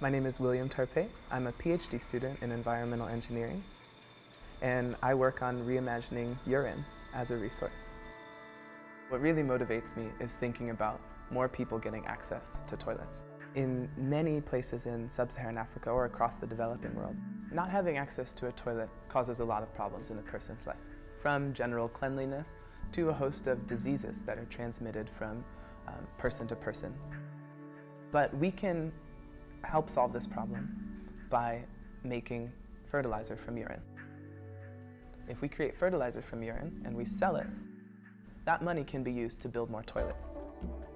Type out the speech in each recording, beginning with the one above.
My name is William Tarpe. I'm a PhD student in environmental engineering, and I work on reimagining urine as a resource. What really motivates me is thinking about more people getting access to toilets. In many places in sub-Saharan Africa or across the developing world, not having access to a toilet causes a lot of problems in a person's life, from general cleanliness to a host of diseases that are transmitted from person to person. But we can help solve this problem by making fertilizer from urine. If we create fertilizer from urine and we sell it, that money can be used to build more toilets.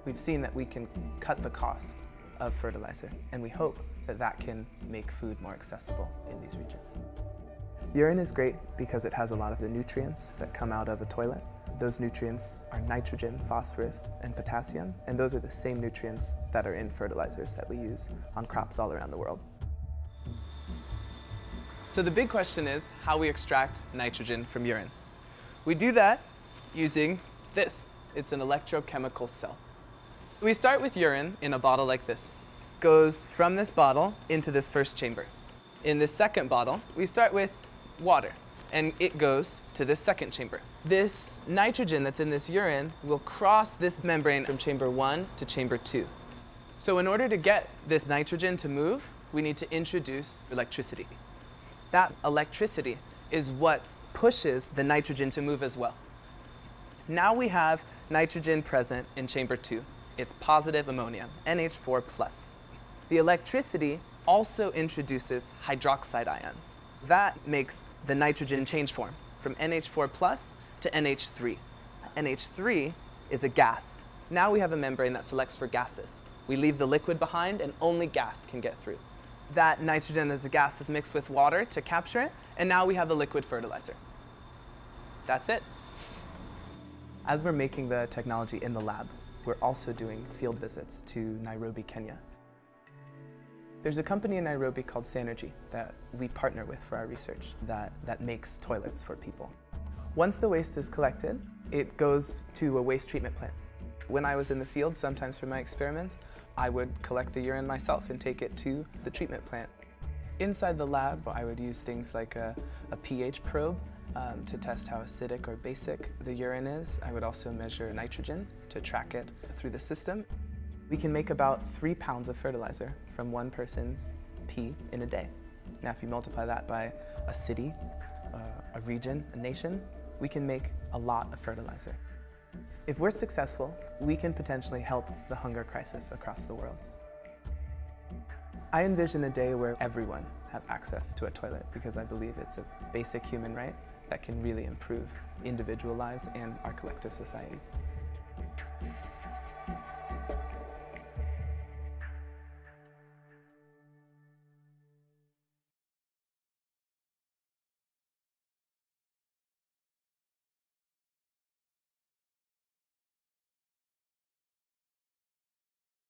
We've seen that we can cut the cost of fertilizer, and we hope that that can make food more accessible in these regions. Urine is great because it has a lot of the nutrients that come out of a toilet. Those nutrients are nitrogen, phosphorus, and potassium, and those are the same nutrients that are in fertilizers that we use on crops all around the world. So the big question is how we extract nitrogen from urine. We do that using this. It's an electrochemical cell. We start with urine in a bottle like this. Goes from this bottle into this first chamber. In this second bottle, we start with water, and it goes to this second chamber. This nitrogen that's in this urine will cross this membrane from chamber 1 to chamber 2. So in order to get this nitrogen to move, we need to introduce electricity. That electricity is what pushes the nitrogen to move as well. Now we have nitrogen present in chamber 2. It's positive ammonia, NH4+. The electricity also introduces hydroxide ions. That makes the nitrogen change form from NH4+ to NH3. NH3 is a gas. Now we have a membrane that selects for gases. We leave the liquid behind and only gas can get through. That nitrogen as a gas is mixed with water to capture it, and now we have a liquid fertilizer. That's it. As we're making the technology in the lab, we're also doing field visits to Nairobi, Kenya. There's a company in Nairobi called Synergy that we partner with for our research that makes toilets for people. Once the waste is collected, it goes to a waste treatment plant. When I was in the field, sometimes for my experiments, I would collect the urine myself and take it to the treatment plant. Inside the lab, I would use things like a pH probe to test how acidic or basic the urine is. I would also measure nitrogen to track it through the system. We can make about 3 pounds of fertilizer from one person's pee in a day. Now if you multiply that by a city, a region, a nation, we can make a lot of fertilizer. If we're successful, we can potentially help the hunger crisis across the world. I envision a day where everyone have access to a toilet because I believe it's a basic human right that can really improve individual lives and our collective society.